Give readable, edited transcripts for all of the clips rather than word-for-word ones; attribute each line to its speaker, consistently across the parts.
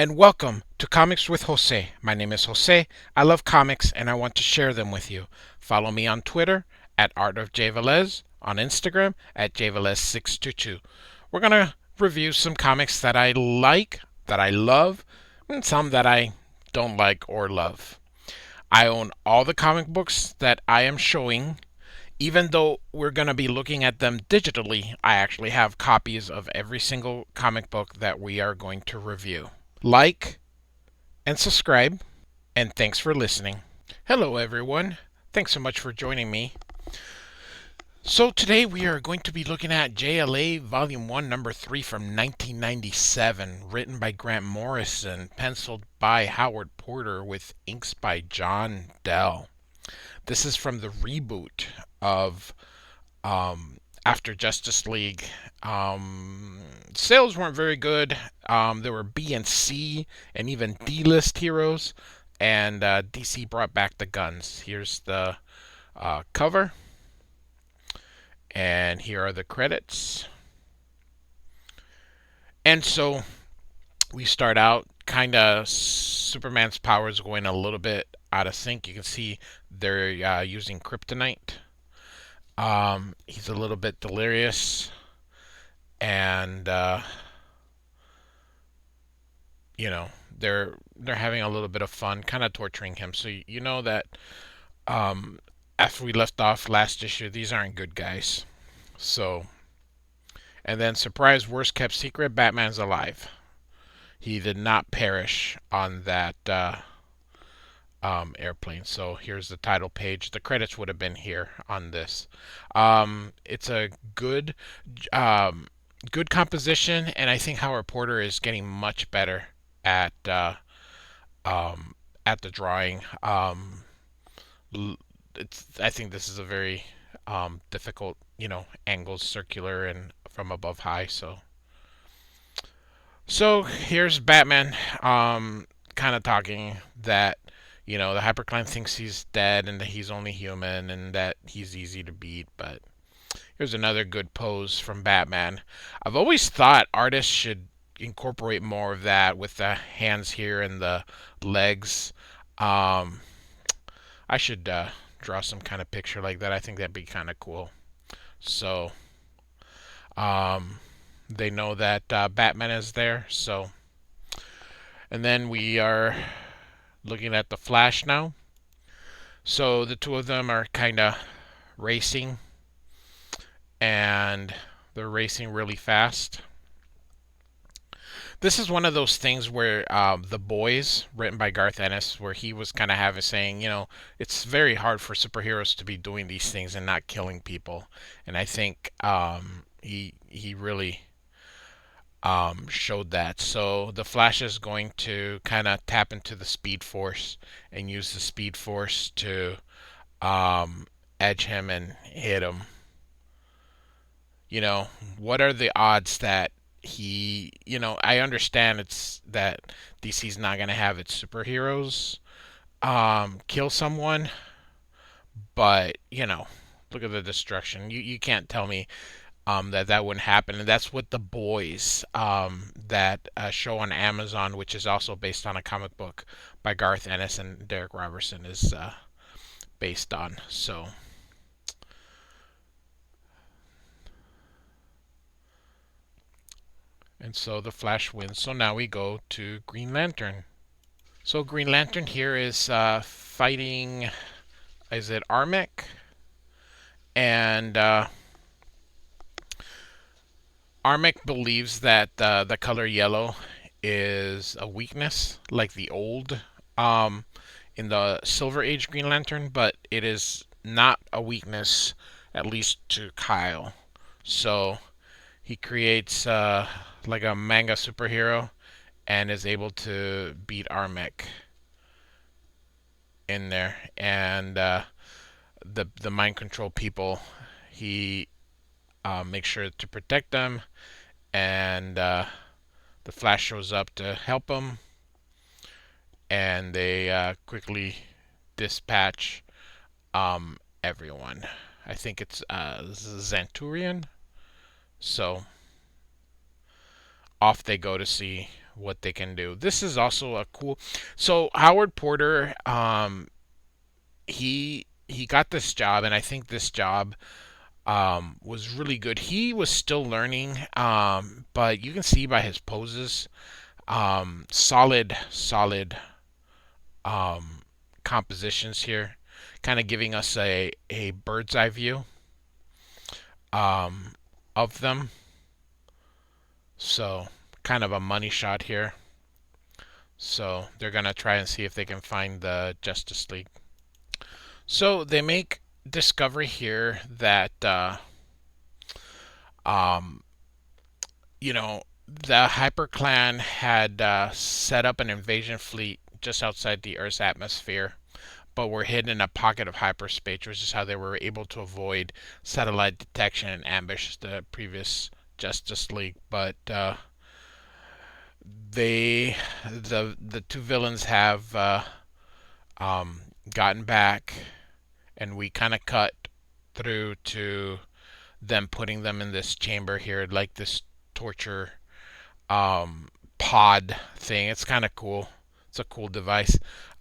Speaker 1: and welcome to Comics with Jose. My name is Jose. I love comics and I want to share them with you. Follow me on Twitter at Art of JLA, on Instagram at JLA622. We're going to review some comics that I like, that I love, and some that I don't like or love. I own all the comic books that I am showing. Even though we're going to be looking at them digitally, I actually have copies of every single comic book that we are going to review. Like and subscribe, and thanks for listening. Hello, everyone. Thanks so much for joining me. So, today we are going to be looking at JLA Volume 1, Number 3 from 1997, written by Grant Morrison, penciled by Howard Porter, with inks by John Dell. This is from the reboot of after Justice League. Sales weren't very good. There were B and C and even D-list heroes, and DC brought back the guns. Here's the cover, and here are the credits. And so we start out kind of Superman's powers going a little bit out of sync. You can see they're using kryptonite. He's a little bit delirious, and they're having a little bit of fun, kind of torturing him. So you know that after we left off last issue, these aren't good guys. So, and then surprise, worst kept secret, Batman's alive. He did not perish on that airplane. So here's the title page. The credits would have been here on this. It's a good good composition, and I think Howard Porter is getting much better at the drawing. I think this is a very difficult, angles circular and from above high. So here's Batman, kind of talking that the Hyperclan thinks he's dead and that he's only human and that he's easy to beat. But here's another good pose from Batman. I've always thought artists should incorporate more of that with the hands here and the legs. I should draw some kind of picture like that. I think that'd be kind of cool. So they know that Batman is there. So, and then we are looking at the Flash now. So the two of them are kind of racing, and they're racing really fast. This is one of those things where The Boys, written by Garth Ennis, where he was kind of having saying, it's very hard for superheroes to be doing these things and not killing people. And I think he really showed that. So the Flash is going to kind of tap into the Speed Force and use the Speed Force to edge him and hit him. What are the odds that I understand it's that DC's not going to have its superheroes kill someone, but, look at the destruction. You can't tell me that wouldn't happen. And that's what The Boys, that show on Amazon, which is also based on a comic book by Garth Ennis and Derek Robertson, is based on. So, and so the Flash wins. So now we go to Green Lantern. So Green Lantern here is fighting, is it Armek? And Armek believes that the color yellow is a weakness, like the old in the Silver Age Green Lantern, but it is not a weakness, at least to Kyle. So he creates like a manga superhero and is able to beat Armek in there. And the mind control people, he makes sure to protect them, and the Flash shows up to help him, and they quickly dispatch everyone. I think it's Zanturian. So off they go to see what they can do. This is also a cool. So Howard Porter, he got this job, and I think this job was really good. He was still learning, but you can see by his poses, solid um, compositions here, kind of giving us a bird's eye view um, of them. So kind of a money shot here. So they're gonna try and see if they can find the Justice League. So they make discovery here that um, you know, the Hyperclan had set up an invasion fleet just outside the Earth's atmosphere, but were hidden in a pocket of hyperspace, which is how they were able to avoid satellite detection and ambush the previous Justice League. But they, the two villains have um, gotten back, and we kind of cut through to them putting them in this chamber here, like this torture um, pod thing. It's kind of cool. It's a cool device.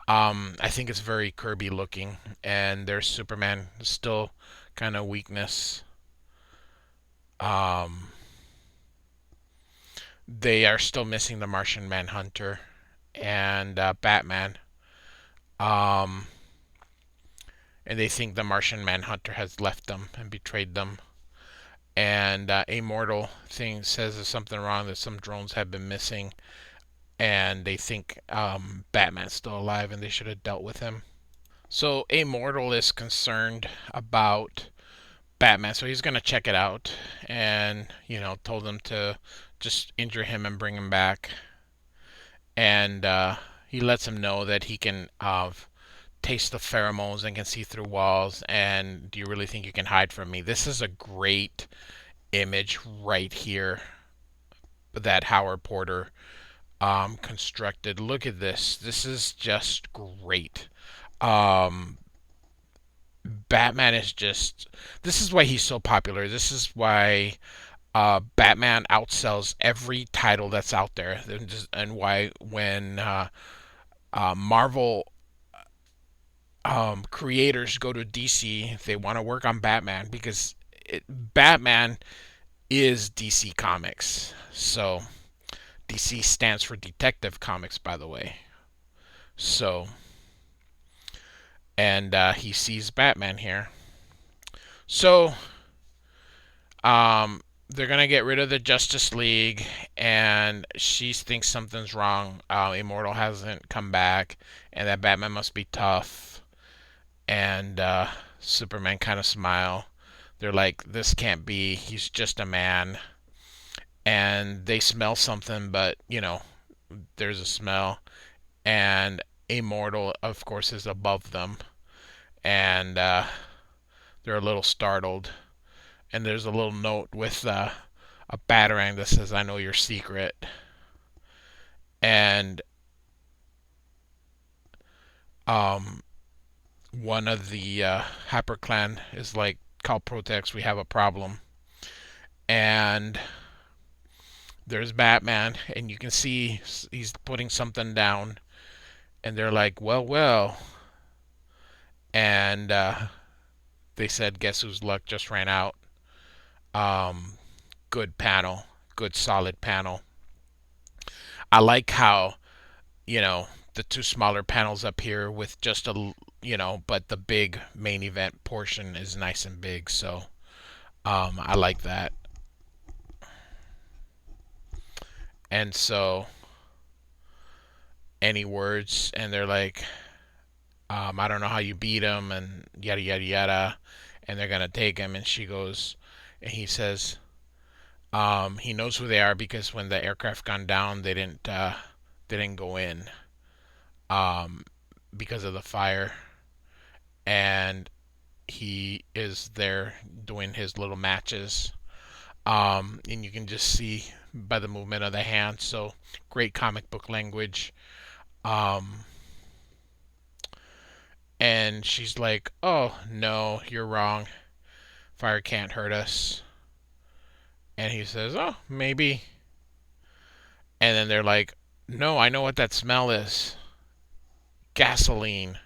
Speaker 1: I think it's very Kirby looking, and there's Superman still kind of weakness. Um, they are still missing the Martian Manhunter and Batman. Um, and they think the Martian Manhunter has left them and betrayed them. And Immortal thing says there's something wrong, that some drones have been missing, and they think Batman's still alive and they should have dealt with him. So Immortal is concerned about Batman, so he's gonna check it out, and told them to just injure him and bring him back, and he lets him know that he can taste the pheromones and can see through walls. And do you really think you can hide from me? This is a great image right here that Howard Porter constructed. Look at this. This is just great. Um, Batman is just. This is why he's so popular. This is why Batman outsells every title that's out there, and why when Marvel creators go to DC, they want to work on Batman because Batman is DC Comics. So DC stands for Detective Comics, by the way. So, and he sees Batman here. So, they're gonna get rid of the Justice League, and she thinks something's wrong. Immortal hasn't come back, and that Batman must be tough. And Superman kind of smile. They're like, "This can't be. He's just a man." And they smell something, but there's a smell, and Immortal, of course, is above them, and they're a little startled. And there's a little note with a batarang that says, "I know your secret." And um, one of the Hyperclan is like, "Call Protex, we have a problem." And there's Batman, and you can see he's putting something down, and they're like, "Well, well." And they said, "Guess whose luck just ran out?" Um, Good panel, good solid panel. I like how you know the two smaller panels up here with just but the big main event portion is nice and big. So I like that. And so any words, and they're like, I don't know how you beat him, and yada yada yada, and they're gonna take him. And she goes, and he says, he knows who they are because when the aircraft gone down, they didn't go in um, because of the fire, and he is there doing his little matches. And you can just see by the movement of the hand. So great comic book language. Um, and she's like, "Oh no, you're wrong. Fire can't hurt us." And he says, "Oh, maybe." And then they're like, No, I know what that smell is. Gasoline.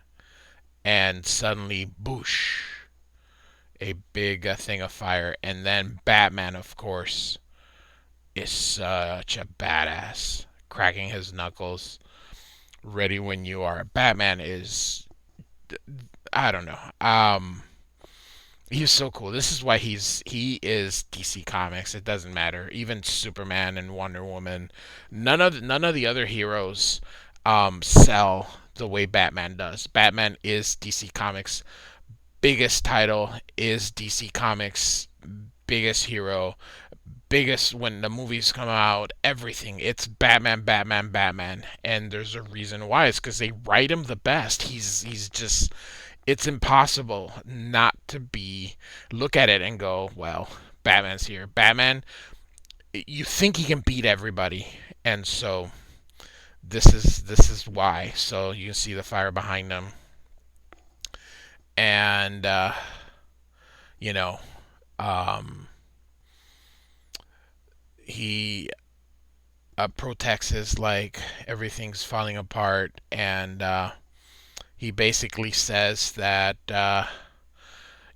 Speaker 1: And suddenly, boosh, a big thing of fire. And then Batman, of course, is such a badass, cracking his knuckles, ready when you are. Batman is, I don't know. He's so cool. This is why he is DC Comics. It doesn't matter. Even Superman and Wonder Woman, none of the other heroes sell the way Batman does. Batman is DC Comics biggest title, is DC Comics biggest hero, biggest when the movies come out, everything. It's Batman, Batman, Batman, and there's a reason why. It's because they write him the best. He's just, it's impossible not to be, look at it and go, well, Batman's here. Batman, you think he can beat everybody, and so this is why. So you can see the fire behind him, and you know, um, he protects his, like, everything's falling apart, and he basically says that now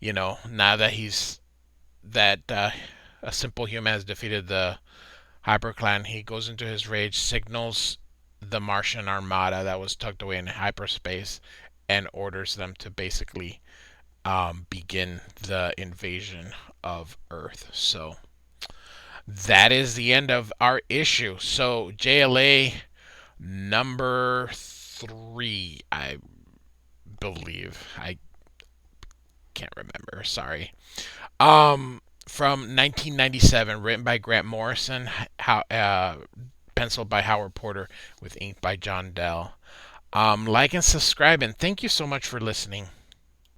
Speaker 1: that he's that a simple human has defeated the Hyperclan, he goes into his rage, signals the Martian armada that was tucked away in hyperspace, and orders them to basically begin the invasion of Earth. So that is the end of our issue. So JLA number 3, I believe. I can't remember. Sorry. From 1997, written by Grant Morrison, penciled by Howard Porter, with ink by John Dell. Like and subscribe, and thank you so much for listening.